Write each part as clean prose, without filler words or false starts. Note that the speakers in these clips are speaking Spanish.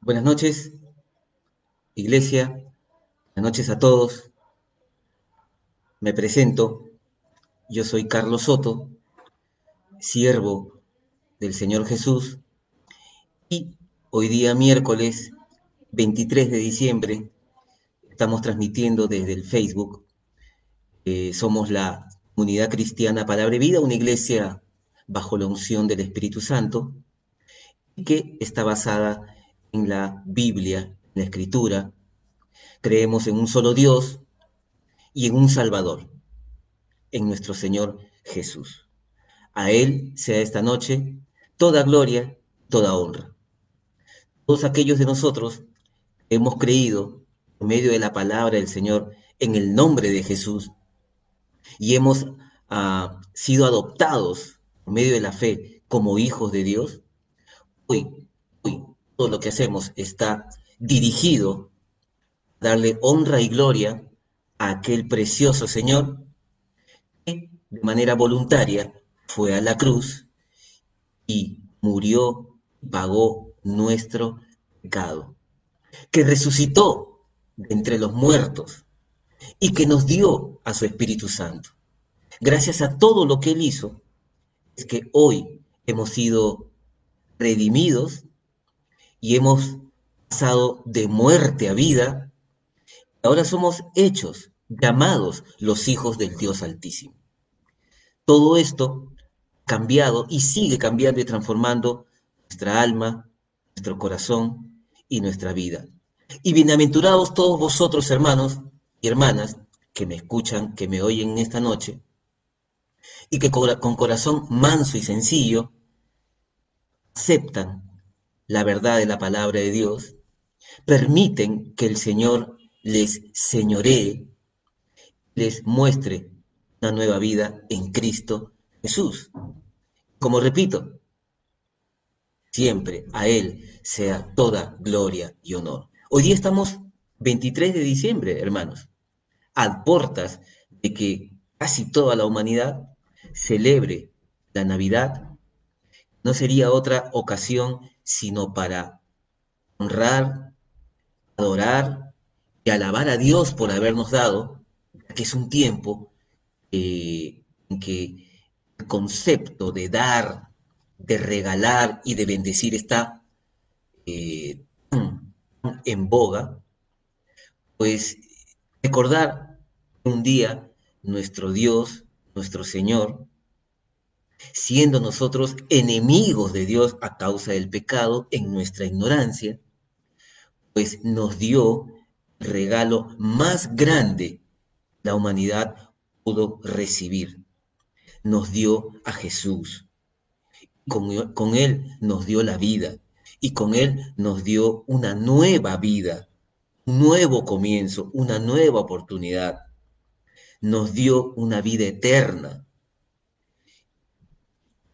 Buenas noches, iglesia. Buenas noches a todos. Me presento. Yo soy Carlos Soto, siervo del Señor Jesús. Y hoy día, miércoles 23 de diciembre, estamos transmitiendo desde el Facebook. Somos la Comunidad Cristiana Palabra y Vida, una iglesia bajo la unción del Espíritu Santo, que está basada en la Biblia, en la Escritura. Creemos en un solo Dios y en un Salvador, en nuestro Señor Jesús. A Él sea esta noche toda gloria, toda honra. Todos aquellos de nosotros que hemos creído en medio de la palabra del Señor en el nombre de Jesús y hemos sido adoptados en medio de la fe como hijos de Dios, hoy, hoy todo lo que hacemos está dirigido a darle honra y gloria a aquel precioso Señor que de manera voluntaria fue a la cruz y murió, pagó nuestro pecado, que resucitó de entre los muertos y que nos dio a su Espíritu Santo. Gracias a todo lo que Él hizo, es que hoy hemos sido redimidos y hemos pasado de muerte a vida. Ahora somos hechos, llamados los hijos del Dios Altísimo. Todo esto cambiado y sigue cambiando y transformando nuestra alma, nuestro corazón y nuestra vida. Y bienaventurados todos vosotros, hermanos y hermanas, que me escuchan, que me oyen esta noche, y que con corazón manso y sencillo aceptan la verdad de la palabra de Dios, permiten que el Señor les señoree, les muestre una nueva vida en Cristo Jesús. Como repito, siempre a Él sea toda gloria y honor. Hoy día estamos 23 de diciembre, hermanos, a puertas de que casi toda la humanidad celebre la Navidad. No sería otra ocasión sino para honrar, adorar y alabar a Dios por habernos dado, que es un tiempo en que el concepto de dar, de regalar y de bendecir está en boga. Pues recordar un día nuestro Dios, nuestro Señor, siendo nosotros enemigos de Dios a causa del pecado en nuestra ignorancia, pues nos dio el regalo más grande que la humanidad pudo recibir. Nos dio a Jesús. Con Él nos dio la vida y con Él nos dio una nueva vida, un nuevo comienzo, una nueva oportunidad. Nos dio una vida eterna.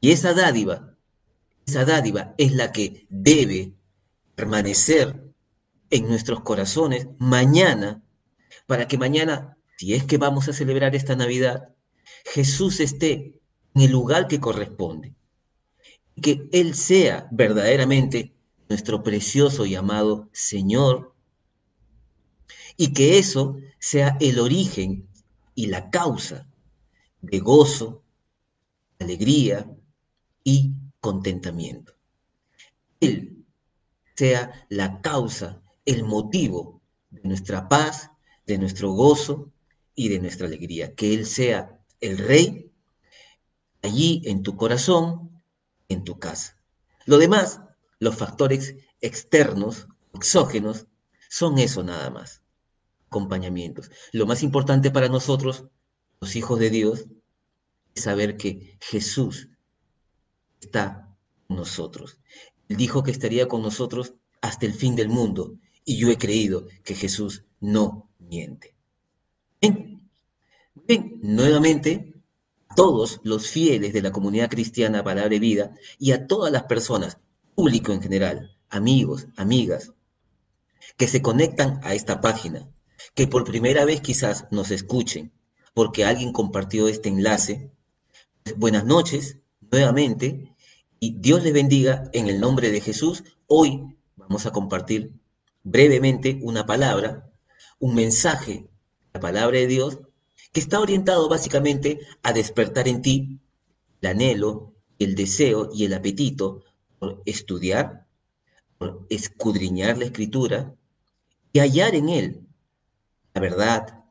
Y esa dádiva es la que debe permanecer en nuestros corazones mañana, para que mañana, si es que vamos a celebrar esta Navidad, Jesús esté en el lugar que corresponde. Que Él sea verdaderamente nuestro precioso y amado Señor, y que eso sea el origen y la causa de gozo, alegría y contentamiento. Él sea la causa, el motivo de nuestra paz, de nuestro gozo y de nuestra alegría. Que Él sea el Rey allí en tu corazón, en tu casa. Lo demás, los factores externos, exógenos, son eso nada más, acompañamientos. Lo más importante para nosotros, los hijos de Dios, es saber que Jesús está con nosotros. Él dijo que estaría con nosotros hasta el fin del mundo, y yo he creído que Jesús no miente. Bien, bien, nuevamente, a todos los fieles de la comunidad cristiana Palabra y Vida y a todas las personas, público en general, amigos, amigas, que se conectan a esta página, que por primera vez quizás nos escuchen, porque alguien compartió este enlace. Buenas noches nuevamente y Dios les bendiga en el nombre de Jesús. Hoy vamos a compartir brevemente una palabra, un mensaje, la palabra de Dios, que está orientado básicamente a despertar en ti el anhelo, el deseo y el apetito por estudiar, por escudriñar la escritura y hallar en él la verdad,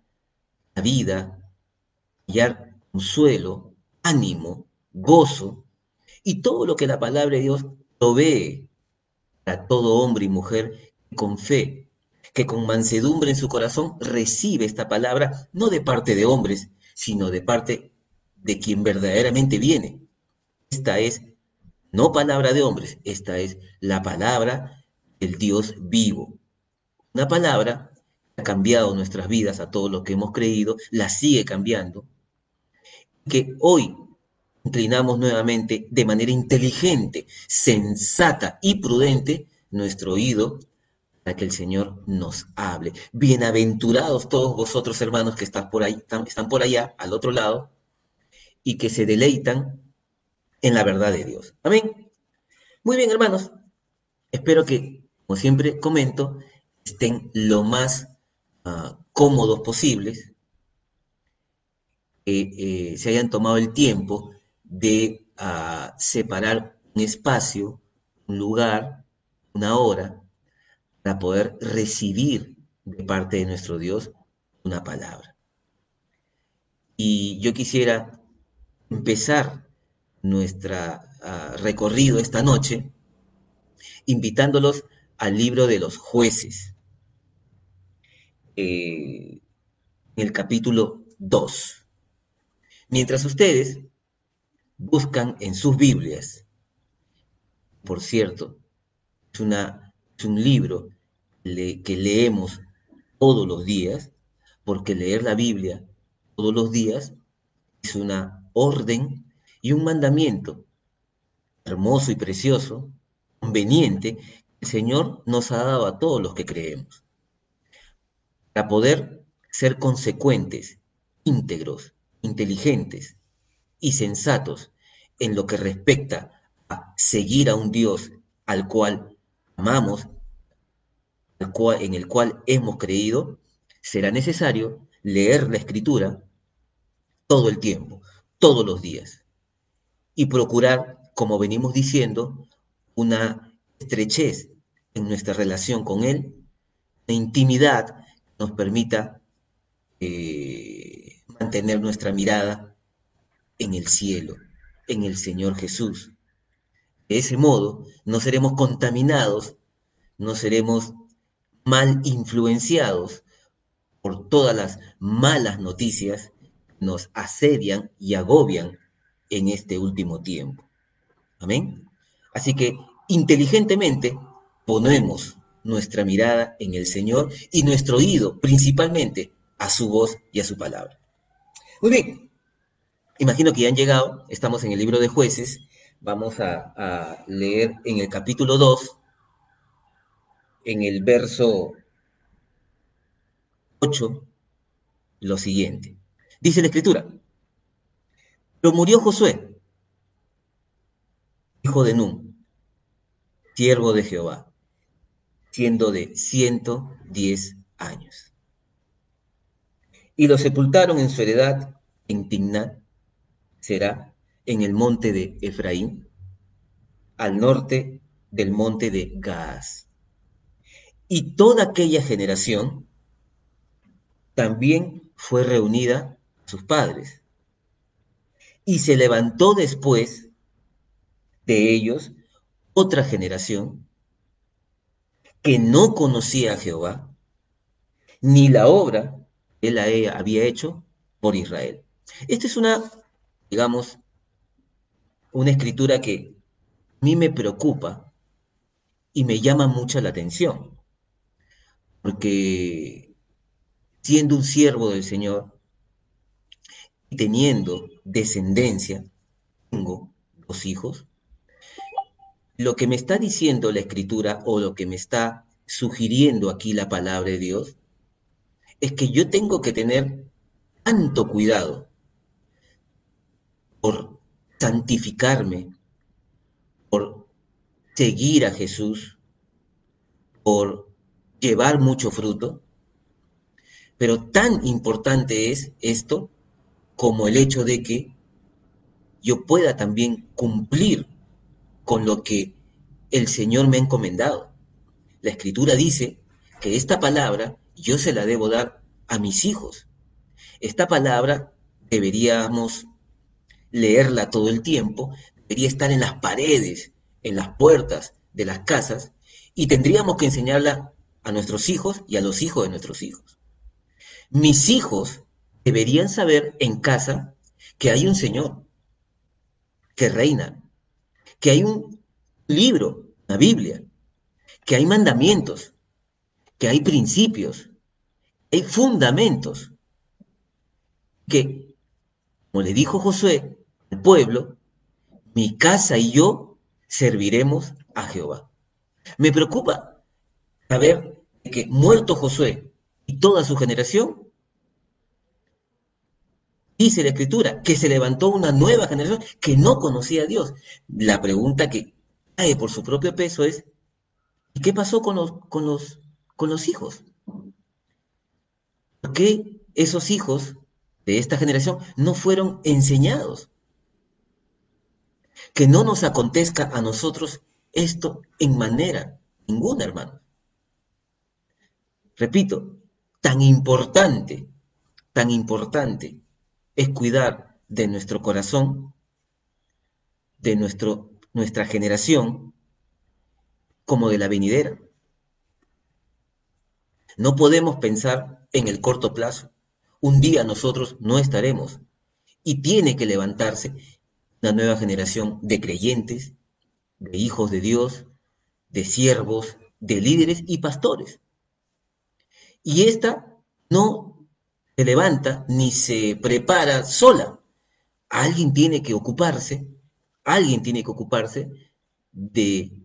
la vida, hallar consuelo, ánimo, gozo y todo lo que la palabra de Dios provee para todo hombre y mujer que con fe, que con mansedumbre en su corazón recibe esta palabra, no de parte de hombres, sino de parte de quien verdaderamente viene. Esta es no palabra de hombres, esta es la palabra del Dios vivo. Una palabra que ha cambiado nuestras vidas a todo lo que hemos creído, la sigue cambiando, que hoy inclinamos nuevamente de manera inteligente, sensata y prudente nuestro oído para que el Señor nos hable. Bienaventurados todos vosotros, hermanos, que están por ahí, están por allá, al otro lado, y que se deleitan en la verdad de Dios. Amén. Muy bien, hermanos. Espero que, como siempre comento, estén lo más cómodos posibles, que se hayan tomado el tiempo de separar un espacio, un lugar, una hora, para poder recibir de parte de nuestro Dios una palabra. Y yo quisiera empezar nuestro recorrido esta noche invitándolos al libro de los jueces, en el capítulo 2. Mientras ustedes buscan en sus Biblias, por cierto, es un libro que leemos todos los días, porque leer la Biblia todos los días es una orden y un mandamiento hermoso y precioso, conveniente, que el Señor nos ha dado a todos los que creemos, para poder ser consecuentes, íntegros, inteligentes y sensatos en lo que respecta a seguir a un Dios al cual amamos, en el cual hemos creído. Será necesario leer la Escritura todo el tiempo, todos los días, y procurar, como venimos diciendo, una estrechez en nuestra relación con Él, una intimidad que nos permita mantener nuestra mirada en el cielo, en el Señor Jesús. De ese modo, no seremos contaminados, no seremos mal influenciados por todas las malas noticias que nos asedian y agobian en este último tiempo. Amén. Así que inteligentemente ponemos nuestra mirada en el Señor y nuestro oído principalmente a su voz y a su palabra. Muy bien, imagino que ya han llegado, estamos en el libro de Jueces, vamos a leer en el capítulo 2, en el verso 8, lo siguiente. Dice la Escritura: pero murió Josué, hijo de Nun, siervo de Jehová, siendo de 110 años. Y lo sepultaron en su heredad en Timnat, será en el monte de Efraín, al norte del monte de Gaas. Y toda aquella generación también fue reunida a sus padres. Y se levantó después de ellos otra generación que no conocía a Jehová, ni la obra que él había hecho por Israel. Esta es digamos, una escritura que a mí me preocupa y me llama mucho la atención, porque siendo un siervo del Señor y teniendo descendencia, tengo 2 hijos, lo que me está diciendo la escritura o lo que me está sugiriendo aquí la palabra de Dios es que yo tengo que tener tanto cuidado por santificarme, por seguir a Jesús, por llevar mucho fruto, pero tan importante es esto como el hecho de que yo pueda también cumplir con lo que el Señor me ha encomendado. La Escritura dice que esta palabra yo se la debo dar a mis hijos. Esta palabra deberíamos leerla todo el tiempo, debería estar en las paredes, en las puertas de las casas, y tendríamos que enseñarla a nuestros hijos y a los hijos de nuestros hijos. Mis hijos deberían saber en casa que hay un Señor que reina, que hay un libro, una Biblia, que hay mandamientos, que hay principios, hay fundamentos, que, como le dijo Josué al pueblo, mi casa y yo serviremos a Jehová. Me preocupa saber que muerto Josué y toda su generación, dice la Escritura, que se levantó una nueva generación que no conocía a Dios. La pregunta que cae por su propio peso es, ¿y qué pasó con los hijos? ¿Por qué esos hijos de esta generación no fueron enseñados? Que no nos acontezca a nosotros esto en manera ninguna, hermano. Repito, tan importante es cuidar de nuestro corazón, de nuestra generación, como de la venidera. No podemos pensar en el corto plazo. Un día nosotros no estaremos y tiene que levantarse una nueva generación de creyentes, de hijos de Dios, de siervos, de líderes y pastores. Y esta no se levanta ni se prepara sola. Alguien tiene que ocuparse de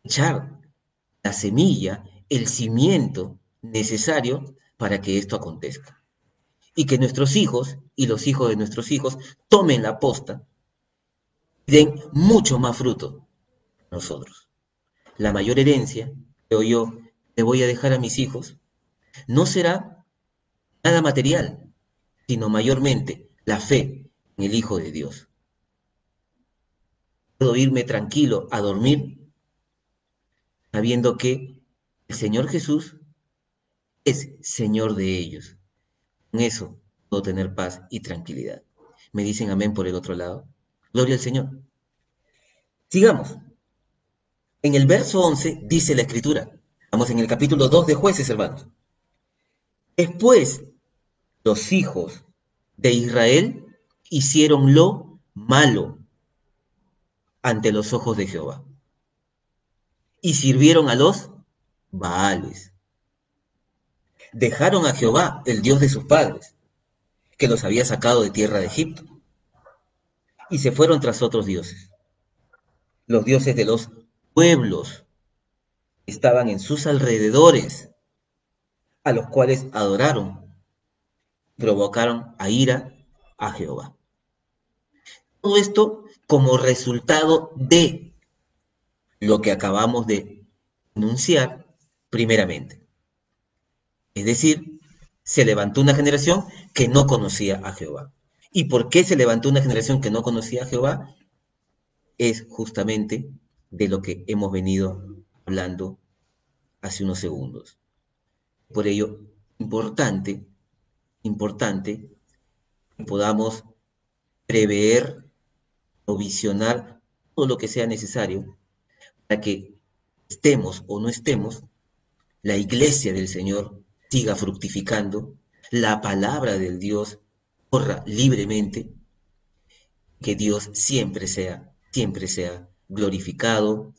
echar la semilla, el cimiento necesario para que esto acontezca. Y que nuestros hijos y los hijos de nuestros hijos tomen la posta y den mucho más fruto a nosotros. La mayor herencia, creo yo, le voy a dejar a mis hijos, no será nada material, sino mayormente la fe en el Hijo de Dios. Puedo irme tranquilo a dormir sabiendo que el Señor Jesús es Señor de ellos. Con eso puedo tener paz y tranquilidad. Me dicen amén por el otro lado. Gloria al Señor. Sigamos. En el verso 11 dice la Escritura. Estamos en el capítulo 2 de Jueces, hermanos. Después, los hijos de Israel hicieron lo malo ante los ojos de Jehová y sirvieron a los Baales. Dejaron a Jehová, el Dios de sus padres, que los había sacado de tierra de Egipto, y se fueron tras otros dioses, los dioses de los pueblos que estaban en sus alrededores, a los cuales adoraron, provocaron a ira a Jehová. Todo esto como resultado de lo que acabamos de enunciar primeramente. Es decir, se levantó una generación que no conocía a Jehová. ¿Y por qué se levantó una generación que no conocía a Jehová? Es justamente de lo que hemos venido hablando hace unos segundos. Por ello, importante que podamos prever o visionar todo lo que sea necesario para que estemos o no estemos, la iglesia del Señor siga fructificando, la palabra del Dios corra libremente, que Dios siempre sea glorificado,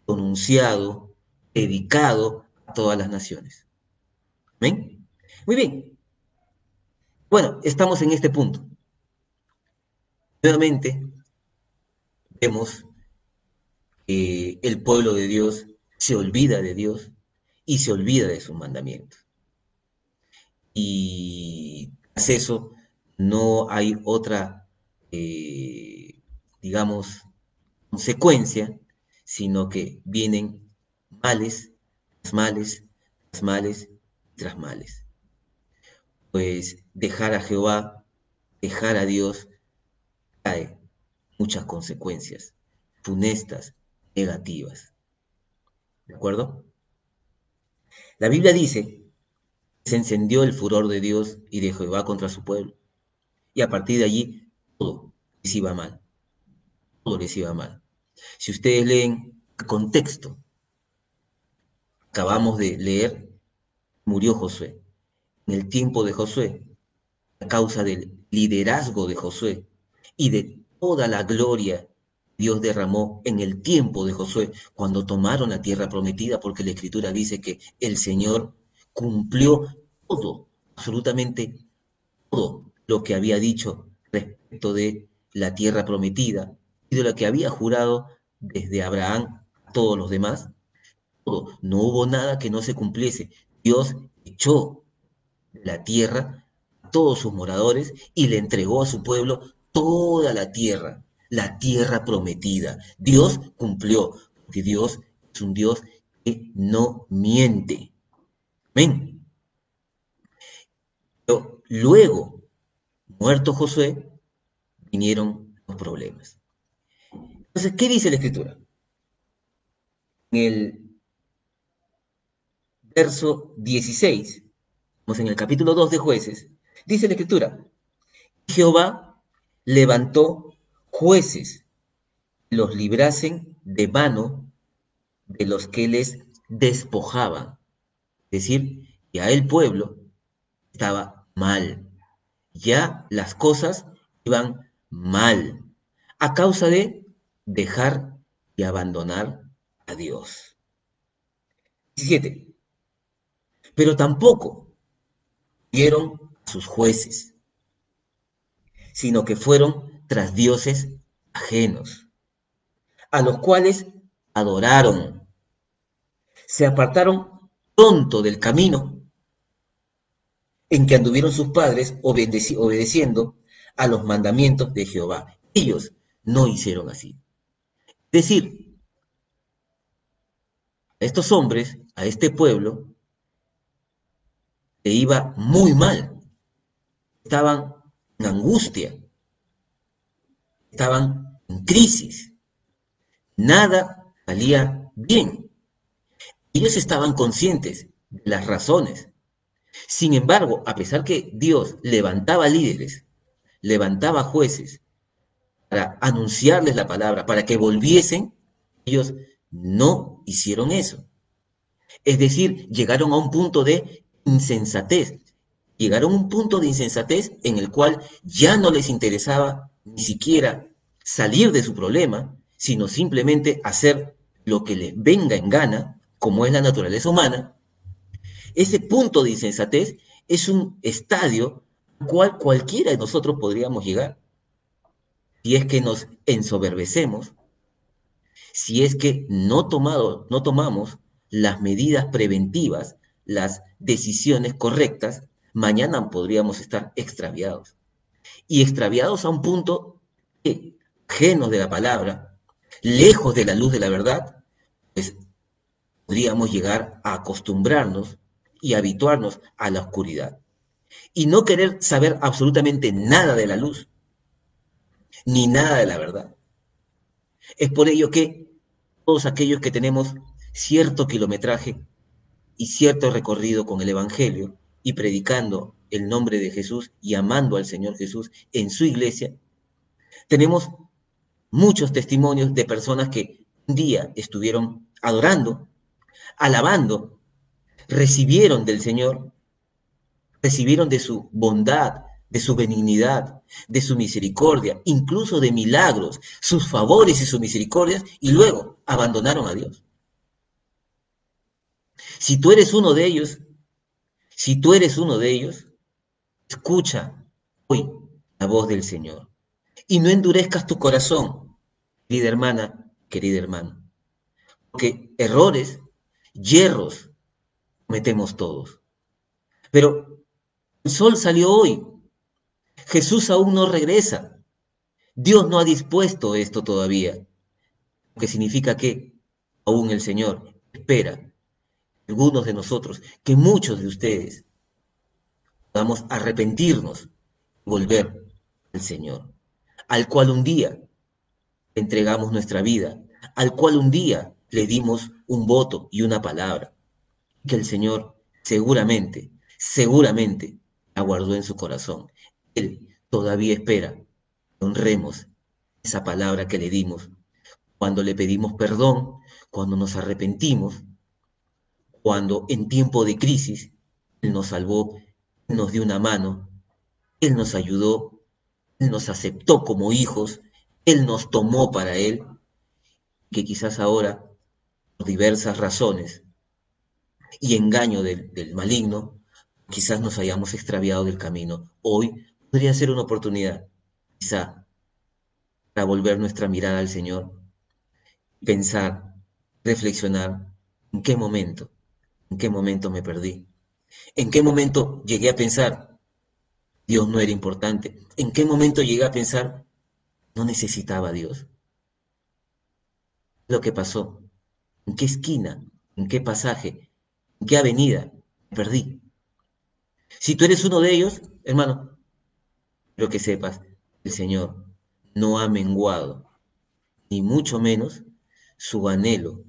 pronunciado, dedicado a todas las naciones. ¿Ven? Muy bien. Bueno, estamos en este punto. Nuevamente vemos que el pueblo de Dios se olvida de Dios y se olvida de sus mandamientos. Y tras eso no hay otra, digamos, consecuencia, sino que vienen males, tras males, tras males, tras males. Pues dejar a Jehová, dejar a Dios, trae muchas consecuencias funestas, negativas. ¿De acuerdo? La Biblia dice que se encendió el furor de Dios y de Jehová contra su pueblo. Y a partir de allí, todo les iba mal. Todo les iba mal. Si ustedes leen el contexto, acabamos de leer, murió Josué. En el tiempo de Josué, a causa del liderazgo de Josué y de toda la gloria que Dios derramó en el tiempo de Josué, cuando tomaron la tierra prometida, porque la Escritura dice que el Señor cumplió todo, absolutamente todo lo que había dicho respecto de la tierra prometida y de lo que había jurado desde Abraham a todos los demás. Todo, no hubo nada que no se cumpliese. Dios echó de la tierra a todos sus moradores y le entregó a su pueblo toda la tierra prometida. Dios cumplió, porque Dios es un Dios que no miente. Amén. Pero luego, muerto Josué, vinieron los problemas. Entonces, ¿qué dice la Escritura? En el verso 16, estamos en el capítulo 2 de Jueces, dice la Escritura: Jehová levantó jueces que los librasen de mano de los que les despojaban. Es decir, ya el pueblo estaba mal, ya las cosas iban mal, a causa de dejar y abandonar a Dios. 17. Pero tampoco vieron a sus jueces, sino que fueron tras dioses ajenos, a los cuales adoraron. Se apartaron pronto del camino en que anduvieron sus padres obedeciendo a los mandamientos de Jehová. Ellos no hicieron así. Es decir, a estos hombres, a este pueblo, le iba muy mal. Estaban en angustia, estaban en crisis. Nada salía bien. Ellos estaban conscientes de las razones. Sin embargo, a pesar que Dios levantaba líderes, levantaba jueces para anunciarles la palabra, para que volviesen, ellos no hicieron eso. Es decir, llegaron a un punto de insensatez. Llegaron a un punto de insensatez en el cual ya no les interesaba ni siquiera salir de su problema, sino simplemente hacer lo que les venga en gana, como es la naturaleza humana. Ese punto de insensatez es un estadio al cual cualquiera de nosotros podríamos llegar. Si es que nos ensoberbecemos, si es que no tomamos las medidas preventivas, las decisiones correctas, mañana podríamos estar extraviados. Y extraviados a un punto que, ajenos de la palabra, lejos de la luz de la verdad, pues podríamos llegar a acostumbrarnos y habituarnos a la oscuridad. Y no querer saber absolutamente nada de la luz, ni nada de la verdad. Es por ello que todos aquellos que tenemos cierto kilometraje y cierto recorrido con el Evangelio y predicando el nombre de Jesús y amando al Señor Jesús en su iglesia, tenemos muchos testimonios de personas que un día estuvieron adorando, alabando, recibieron del Señor, recibieron de su bondad, de su benignidad, de su misericordia, incluso de milagros, sus favores y sus misericordias, y luego abandonaron a Dios. Si tú eres uno de ellos, si tú eres uno de ellos, escucha hoy la voz del Señor y no endurezcas tu corazón, querida hermana, querido hermano, porque errores, yerros, cometemos todos. Pero el sol salió hoy, Jesús aún no regresa, Dios no ha dispuesto esto todavía, lo que significa que aún el Señor espera, algunos de nosotros, que muchos de ustedes podamos arrepentirnos y volver al Señor, al cual un día entregamos nuestra vida, al cual un día le dimos un voto y una palabra, que el Señor seguramente la guardó en su corazón. Él todavía espera que honremos esa palabra que le dimos cuando le pedimos perdón, cuando nos arrepentimos, cuando en tiempo de crisis Él nos salvó, Él nos dio una mano, Él nos ayudó, Él nos aceptó como hijos, Él nos tomó para Él, que quizás ahora, por diversas razones y engaño del maligno, quizás nos hayamos extraviado del camino. Hoy podría ser una oportunidad, quizá, para volver nuestra mirada al Señor, pensar, reflexionar, en qué momento me perdí, en qué momento llegué a pensar, Dios no era importante, en qué momento llegué a pensar, no necesitaba a Dios. Lo que pasó, en qué esquina, en qué pasaje, en qué avenida me perdí. Si tú eres uno de ellos, hermano, quiero que sepas, el Señor no ha menguado, ni mucho menos su anhelo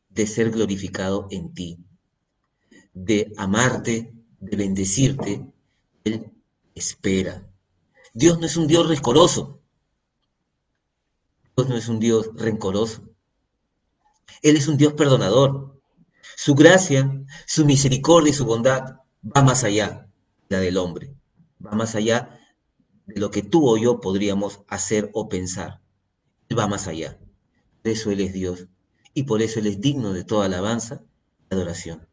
de ser glorificado en ti, de amarte, de bendecirte. Él espera. Dios no es un Dios rencoroso. Dios no es un Dios rencoroso. Él es un Dios perdonador. Su gracia, su misericordia y su bondad va más allá de la del hombre. Va más allá de lo que tú o yo podríamos hacer o pensar. Él va más allá. Por eso Él es Dios. Y por eso Él es digno de toda alabanza y adoración.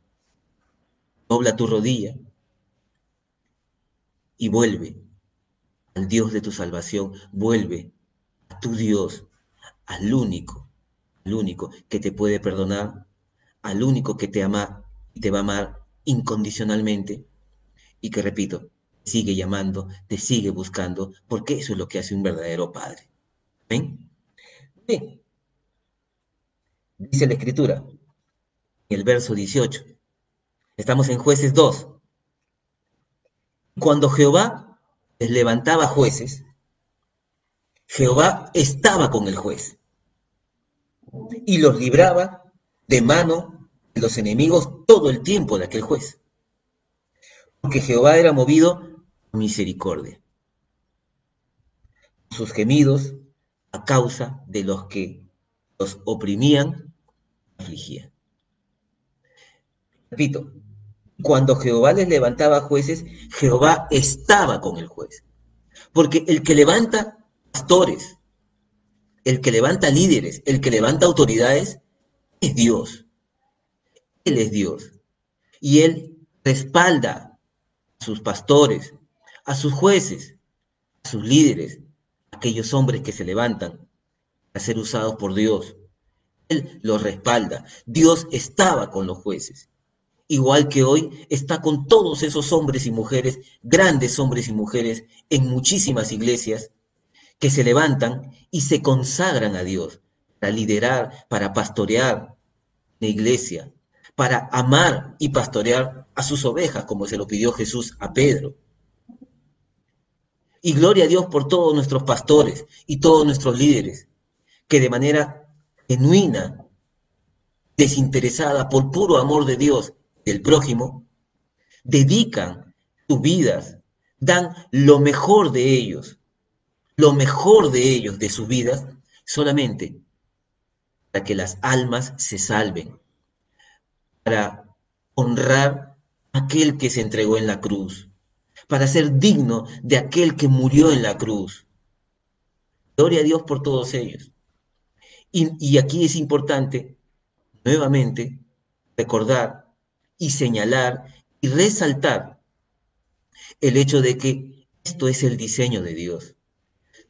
Dobla tu rodilla y vuelve al Dios de tu salvación. Vuelve a tu Dios, al único que te puede perdonar, al único que te ama y te va a amar incondicionalmente y que, repito, te sigue llamando, te sigue buscando, porque eso es lo que hace un verdadero padre. ¿Ven? Bien, dice la Escritura, en el verso 18. Estamos en Jueces 2. Cuando Jehová les levantaba jueces, Jehová estaba con el juez y los libraba de mano de los enemigos todo el tiempo de aquel juez, porque Jehová era movido a misericordia. Sus gemidos a causa de los que los oprimían, afligían. Repito, cuando Jehová les levantaba jueces, Jehová estaba con el juez. Porque el que levanta pastores, el que levanta líderes, el que levanta autoridades, es Dios. Él es Dios. Y Él respalda a sus pastores, a sus jueces, a sus líderes, a aquellos hombres que se levantan a ser usados por Dios. Él los respalda. Dios estaba con los jueces. Igual que hoy está con todos esos hombres y mujeres, grandes hombres y mujeres, en muchísimas iglesias, que se levantan y se consagran a Dios para liderar, para pastorear la iglesia, para amar y pastorear a sus ovejas, como se lo pidió Jesús a Pedro. Y gloria a Dios por todos nuestros pastores y todos nuestros líderes, que de manera genuina, desinteresada, por puro amor de Dios y del prójimo, dedican sus vidas, dan lo mejor de ellos, de sus vidas, solamente para que las almas se salven, para honrar a aquel que se entregó en la cruz, para ser digno de aquel que murió en la cruz. Gloria a Dios por todos ellos. Y aquí es importante, nuevamente, recordar y señalar y resaltar el hecho de que esto es el diseño de Dios.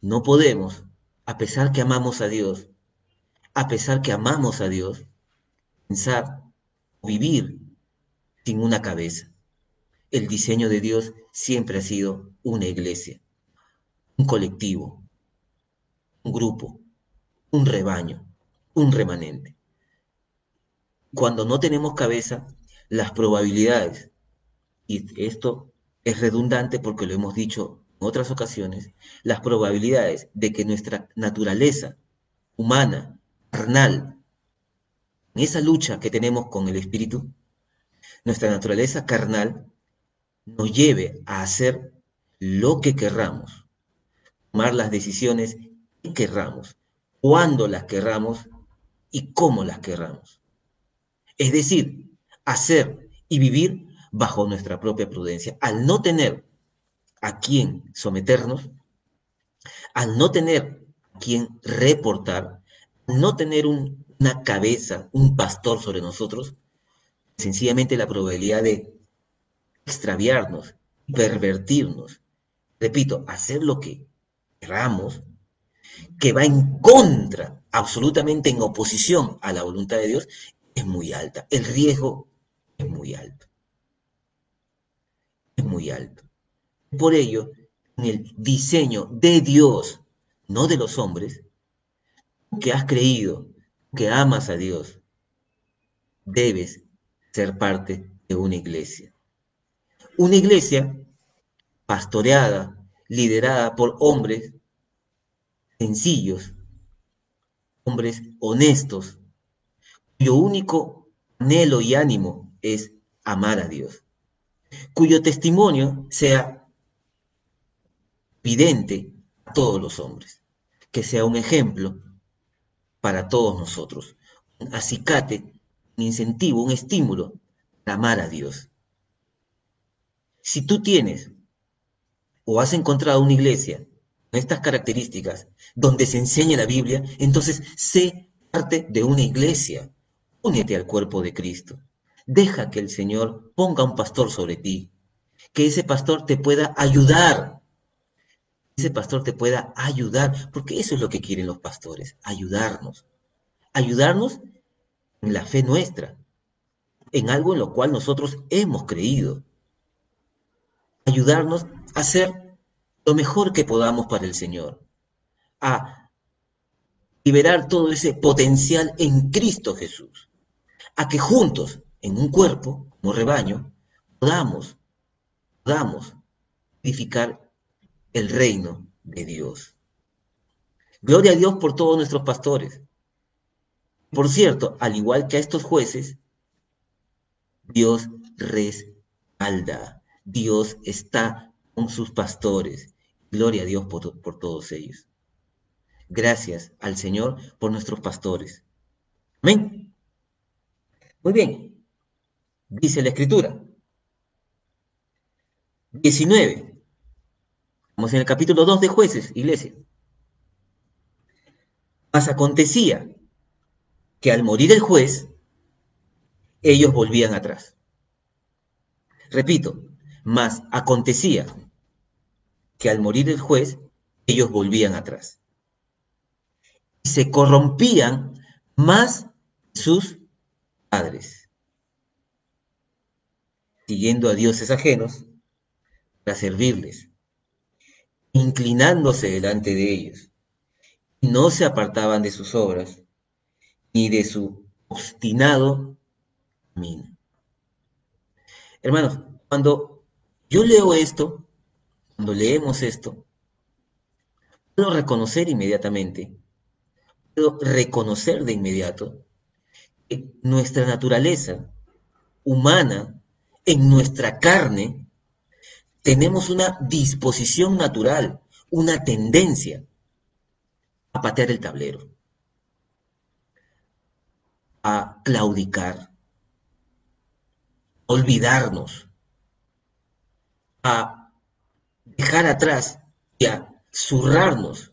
No podemos, a pesar que amamos a Dios, a pesar que amamos a Dios, pensar o vivir sin una cabeza. El diseño de Dios siempre ha sido una iglesia, un colectivo, un grupo, un rebaño, un remanente. Cuando no tenemos cabeza, las probabilidades, y esto es redundante porque lo hemos dicho en otras ocasiones, las probabilidades de que nuestra naturaleza humana, carnal, en esa lucha que tenemos con el espíritu, nuestra naturaleza carnal nos lleve a hacer lo que querramos, tomar las decisiones que querramos, cuándo las querramos y cómo las querramos. Es decir, hacer y vivir bajo nuestra propia prudencia. Al no tener a quien someternos, al no tener a quien reportar, al no tener una cabeza, un pastor sobre nosotros, sencillamente la probabilidad de extraviarnos, pervertirnos, repito, hacer lo que queramos, que va en contra, absolutamente en oposición a la voluntad de Dios, es muy alta. El riesgo es muy alto. Es muy alto. Por ello, en el diseño de Dios, no de los hombres, que has creído, que amas a Dios, debes ser parte de una iglesia. Una iglesia pastoreada, liderada por hombres sencillos, hombres honestos, cuyo único anhelo y ánimo es amar a Dios, cuyo testimonio sea evidente a todos los hombres, que sea un ejemplo para todos nosotros, un acicate, un incentivo, un estímulo para amar a Dios. Si tú tienes o has encontrado una iglesia con estas características donde se enseña la Biblia, entonces sé parte de una iglesia. Únete al cuerpo de Cristo. Deja que el Señor ponga un pastor sobre ti, que ese pastor te pueda ayudar. Ese pastor te pueda ayudar, porque eso es lo que quieren los pastores, ayudarnos. Ayudarnos en la fe nuestra, en algo en lo cual nosotros hemos creído. Ayudarnos a hacer lo mejor que podamos para el Señor, a liberar todo ese potencial en Cristo Jesús, a que juntos, en un cuerpo, como rebaño, podamos edificar el reino de Dios. Gloria a Dios por todos nuestros pastores. Por cierto, al igual que a estos jueces, Dios respalda, Dios está con sus pastores. Gloria a Dios por todos ellos. Gracias al Señor por nuestros pastores. Amén. Muy bien. Dice la Escritura. 19. Estamos en el capítulo 2 de Jueces, iglesia. Mas acontecía que al morir el juez, ellos volvían atrás. Repito, mas acontecía que al morir el juez, ellos volvían atrás. Y se corrompían más sus padres, siguiendo a dioses ajenos para servirles, inclinándose delante de ellos, y no se apartaban de sus obras, ni de su obstinado camino. Hermanos, cuando yo leo esto, cuando leemos esto, puedo reconocer inmediatamente, puedo reconocer de inmediato que nuestra naturaleza humana, en nuestra carne, tenemos una disposición natural, una tendencia a patear el tablero, a claudicar, a olvidarnos, a dejar atrás y a zurrarnos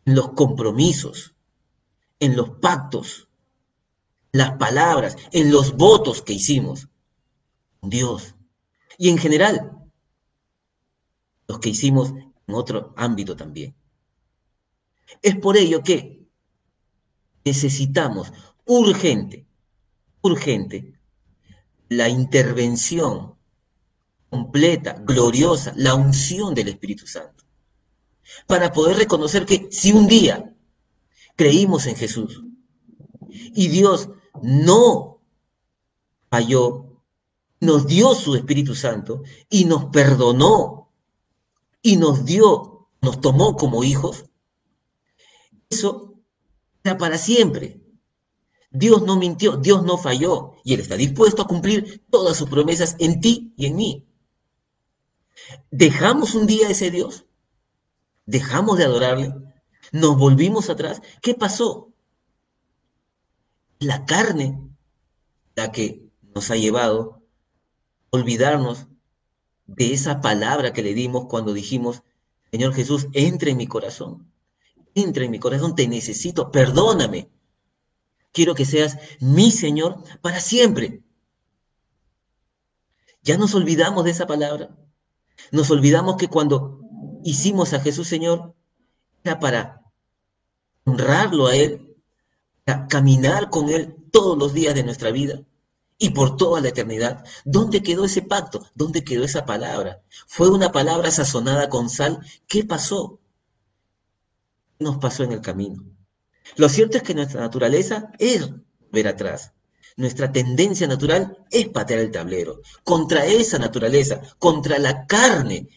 en los compromisos, en los pactos, las palabras, en los votos que hicimos con Dios y en general los que hicimos en otro ámbito también. Es por ello que necesitamos urgente la intervención completa, gloriosa, la unción del Espíritu Santo, para poder reconocer que si un día creímos en Jesús y Dios no falló, nos dio su Espíritu Santo y nos perdonó y nos tomó como hijos, eso era para siempre. Dios no mintió, Dios no falló y Él está dispuesto a cumplir todas sus promesas en ti y en mí. ¿Dejamos un día a ese Dios? ¿Dejamos de adorarle? ¿Nos volvimos atrás? ¿Qué pasó? La carne, la que nos ha llevado a olvidarnos de esa palabra que le dimos cuando dijimos, Señor Jesús, entra en mi corazón, te necesito, perdóname. Quiero que seas mi Señor para siempre. Ya nos olvidamos de esa palabra. Nos olvidamos que cuando hicimos a Jesús Señor, era para honrarlo a Él, para caminar con Él todos los días de nuestra vida y por toda la eternidad. ¿Dónde quedó ese pacto? ¿Dónde quedó esa palabra? ¿Fue una palabra sazonada con sal? ¿Qué pasó? ¿Qué nos pasó en el camino? Lo cierto es que nuestra naturaleza es ver atrás. Nuestra tendencia natural es patear el tablero. Contra esa naturaleza, contra la carne,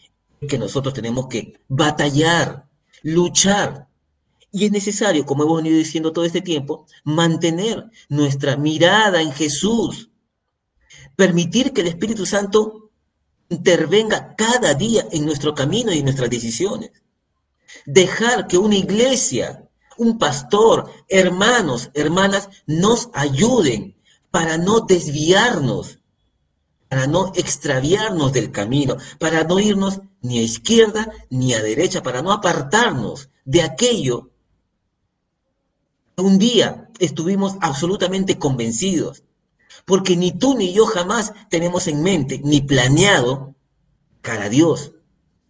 que nosotros tenemos que batallar, luchar. Y es necesario, como hemos venido diciendo todo este tiempo, mantener nuestra mirada en Jesús. Permitir que el Espíritu Santo intervenga cada día en nuestro camino y en nuestras decisiones. Dejar que una iglesia, un pastor, hermanos, hermanas, nos ayuden para no desviarnos, para no extraviarnos del camino, para no irnos ni a izquierda ni a derecha, para no apartarnos de aquello que un día estuvimos absolutamente convencidos. Porque ni tú ni yo jamás tenemos en mente ni planeado cara a Dios,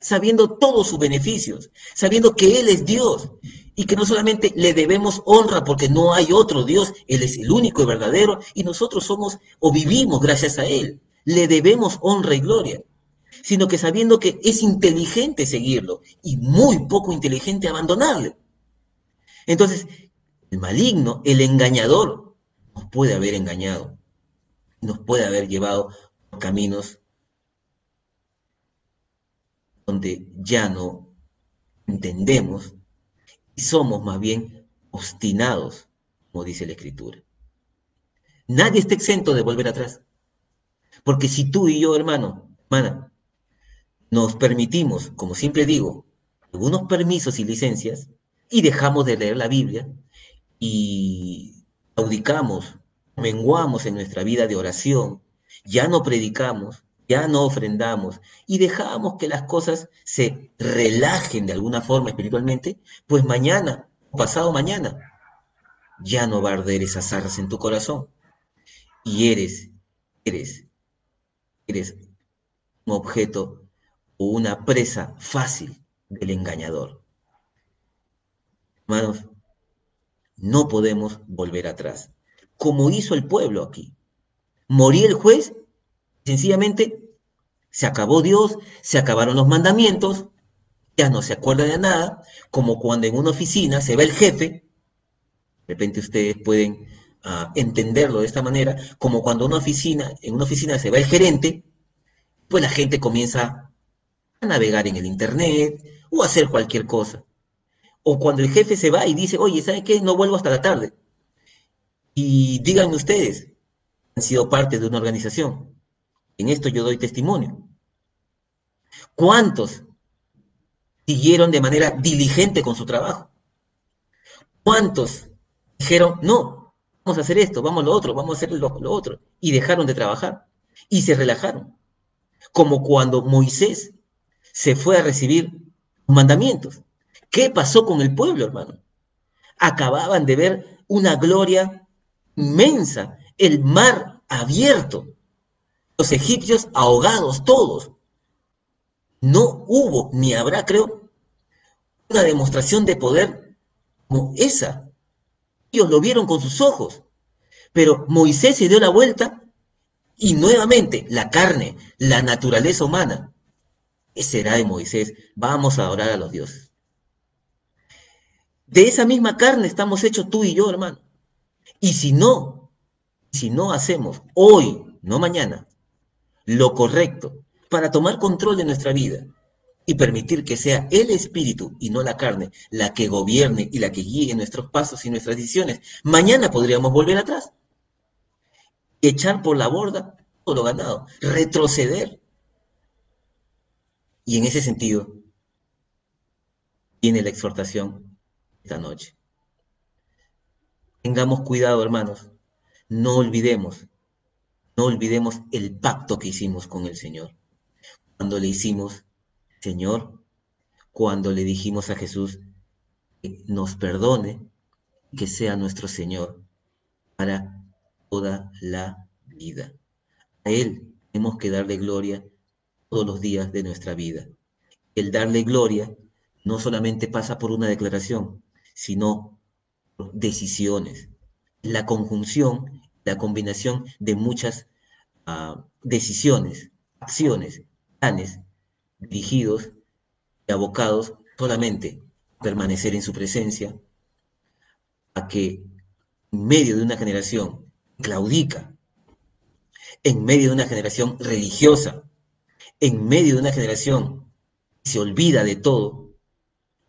sabiendo todos sus beneficios, sabiendo que Él es Dios y que no solamente le debemos honra porque no hay otro Dios, Él es el único y verdadero y nosotros somos o vivimos gracias a Él. Le debemos honra y gloria, sino que sabiendo que es inteligente seguirlo y muy poco inteligente abandonarle. Entonces, el maligno, el engañador, nos puede haber engañado, nos puede haber llevado por caminos donde ya no entendemos y somos más bien obstinados, como dice la Escritura. Nadie está exento de volver atrás. Porque si tú y yo, hermano, hermana, nos permitimos, como siempre digo, algunos permisos y licencias y dejamos de leer la Biblia y claudicamos, menguamos en nuestra vida de oración, ya no predicamos, ya no ofrendamos y dejamos que las cosas se relajen de alguna forma espiritualmente, pues mañana, pasado mañana, ya no va a arder esas zarras en tu corazón y eres, eres un objeto o una presa fácil del engañador. Hermanos, no podemos volver atrás, como hizo el pueblo aquí. Moría el juez, sencillamente se acabó Dios, se acabaron los mandamientos, ya no se acuerda de nada, como cuando en una oficina se va el jefe, de repente ustedes pueden entenderlo de esta manera, como cuando en una oficina se va el gerente, pues la gente comienza a navegar en el internet o a hacer cualquier cosa. O cuando el jefe se va y dice, oye, ¿saben qué? No vuelvo hasta la tarde. Y díganme ustedes, han sido parte de una organización. En esto yo doy testimonio. ¿Cuántos siguieron de manera diligente con su trabajo? ¿Cuántos dijeron, no, vamos a hacer esto, vamos a lo otro, vamos a hacer lo otro? Y dejaron de trabajar y se relajaron. Como cuando Moisés se fue a recibir los mandamientos. ¿Qué pasó con el pueblo, hermano? Acababan de ver una gloria inmensa, el mar abierto, los egipcios ahogados todos. No hubo ni habrá, creo, una demostración de poder como esa. Ellos lo vieron con sus ojos, pero Moisés se dio la vuelta y nuevamente la carne, la naturaleza humana, ¿qué será de Moisés? Vamos a adorar a los dioses. De esa misma carne estamos hechos tú y yo, hermano. Y si no hacemos hoy no mañana, lo correcto, para tomar control de nuestra vida y permitir que sea el Espíritu y no la carne la que gobierne y la que guíe nuestros pasos y nuestras decisiones, mañana podríamos volver atrás, echar por la borda todo lo ganado, retroceder. Y en ese sentido viene la exhortación esta noche. Tengamos cuidado, hermanos, no olvidemos, no olvidemos el pacto que hicimos con el Señor. Cuando le hicimos, Señor, cuando le dijimos a Jesús que nos perdone, que sea nuestro Señor para toda la vida. A Él tenemos que darle gloria todos los días de nuestra vida. El darle gloria no solamente pasa por una declaración, sino por decisiones. La conjunción, la combinación de muchas decisiones, acciones, planes dirigidos y abocados solamente a permanecer en su presencia, a que en medio de una generación claudica, en medio de una generación religiosa, en medio de una generación que se olvida de todo,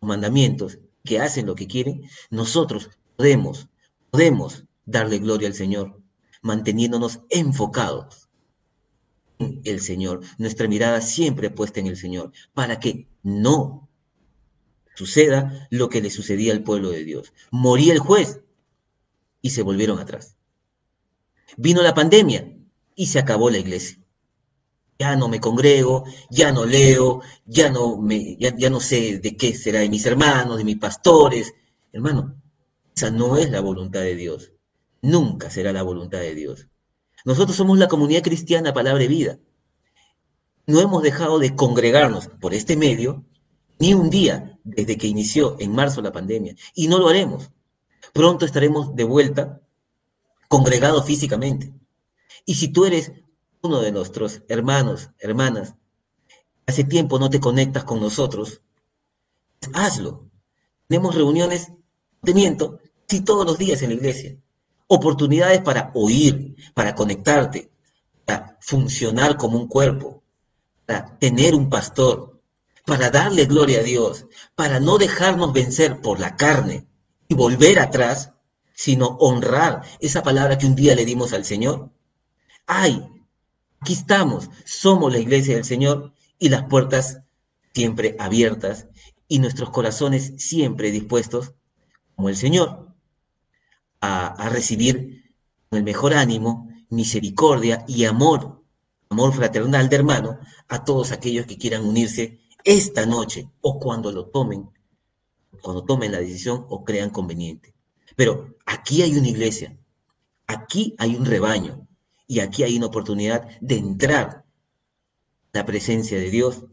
los mandamientos, que hacen lo que quieren, nosotros podemos darle gloria al Señor, manteniéndonos enfocados en el Señor, nuestra mirada siempre puesta en el Señor, para que no suceda lo que le sucedía al pueblo de Dios. Moría el juez y se volvieron atrás. Vino la pandemia y se acabó la iglesia. Ya no me congrego, ya no leo, ya no sé de qué será de mis hermanos, de mis pastores. Hermano, esa no es la voluntad de Dios. Nunca será la voluntad de Dios. Nosotros somos la comunidad cristiana Palabra y Vida. No hemos dejado de congregarnos por este medio ni un día desde que inició en marzo la pandemia. Y no lo haremos. Pronto estaremos de vuelta congregados físicamente. Y si tú eres uno de nuestros hermanos, hermanas, hace tiempo no te conectas con nosotros, hazlo. Tenemos reuniones, no te miento, sí, todos los días en la iglesia. Oportunidades para oír, para conectarte, para funcionar como un cuerpo, para tener un pastor, para darle gloria a Dios, para no dejarnos vencer por la carne y volver atrás, sino honrar esa palabra que un día le dimos al Señor. ¡Ay! Aquí estamos, somos la iglesia del Señor y las puertas siempre abiertas y nuestros corazones siempre dispuestos, como el Señor, a recibir con el mejor ánimo, misericordia y amor, amor fraternal de hermano, a todos aquellos que quieran unirse esta noche o cuando tomen la decisión o crean conveniente. Pero aquí hay una iglesia, aquí hay un rebaño y aquí hay una oportunidad de entrar a la presencia de Dios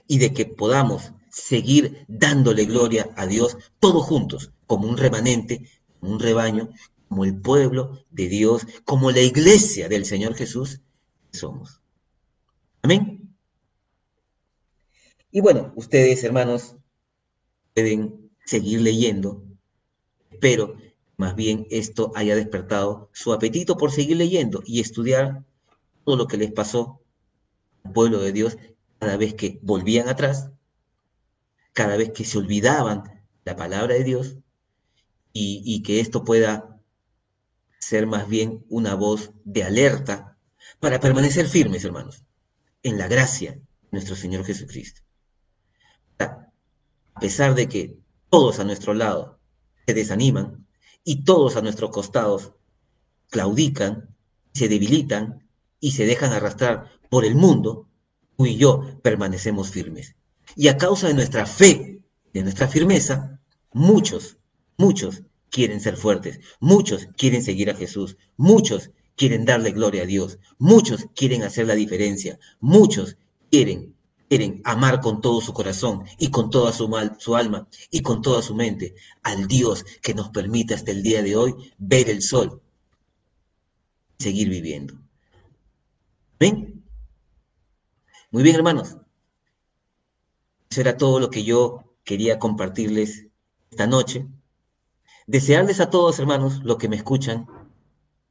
y de que podamos seguir dándole gloria a Dios todos juntos, como un remanente, como un rebaño, como el pueblo de Dios, como la iglesia del Señor Jesús que somos. Amén. Y bueno, ustedes, hermanos, pueden seguir leyendo. Espero más bien esto haya despertado su apetito por seguir leyendo y estudiar todo lo que les pasó al pueblo de Dios cada vez que volvían atrás, cada vez que se olvidaban la palabra de Dios y que esto pueda ser más bien una voz de alerta para permanecer firmes, hermanos, en la gracia de nuestro Señor Jesucristo. A pesar de que todos a nuestro lado se desaniman y todos a nuestros costados claudican, se debilitan y se dejan arrastrar por el mundo, tú y yo permanecemos firmes. Y a causa de nuestra fe, de nuestra firmeza, muchos quieren ser fuertes, muchos quieren seguir a Jesús, muchos quieren darle gloria a Dios, muchos quieren hacer la diferencia, muchos quieren amar con todo su corazón y con toda su alma y con toda su mente al Dios que nos permite hasta el día de hoy ver el sol y seguir viviendo. ¿Ven? Muy bien, hermanos. Eso era todo lo que yo quería compartirles esta noche. Desearles a todos, hermanos, los que me escuchan,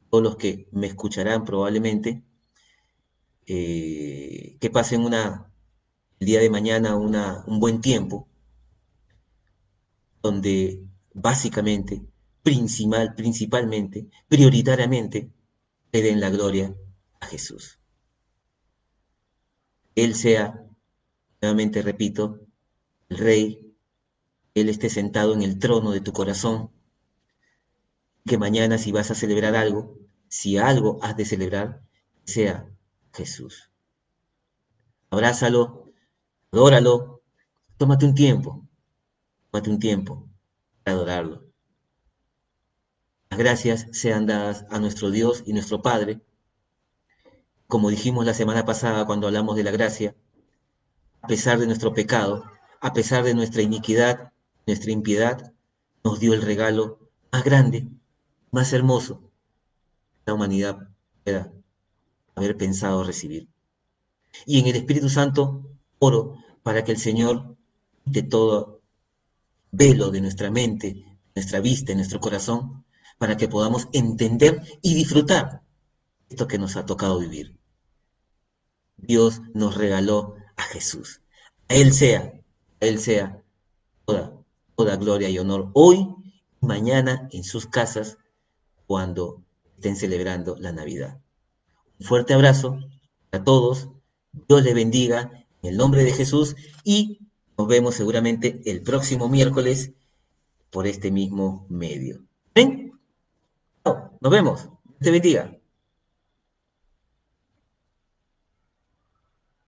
todos los que me escucharán probablemente, que pasen el día de mañana un buen tiempo, donde básicamente, principalmente, prioritariamente, le den la gloria a Jesús. Él sea, nuevamente repito, el Rey, Él esté sentado en el trono de tu corazón, que mañana si vas a celebrar algo, si algo has de celebrar, sea Jesús. Abrázalo, adóralo, tómate un tiempo para adorarlo. Las gracias sean dadas a nuestro Dios y nuestro Padre. Como dijimos la semana pasada cuando hablamos de la gracia, a pesar de nuestro pecado, a pesar de nuestra iniquidad, nuestra impiedad, nos dio el regalo más grande, más hermoso que la humanidad pueda haber pensado recibir. Y en el Espíritu Santo oro para que el Señor quite todo velo de nuestra mente, nuestra vista, nuestro corazón, para que podamos entender y disfrutar esto que nos ha tocado vivir. Dios nos regaló a Jesús. A Él sea toda gloria y honor hoy y mañana en sus casas cuando estén celebrando la Navidad. Un fuerte abrazo a todos, Dios les bendiga en el nombre de Jesús y nos vemos seguramente el próximo miércoles por este mismo medio. ¿Ven? Nos vemos, Dios te bendiga.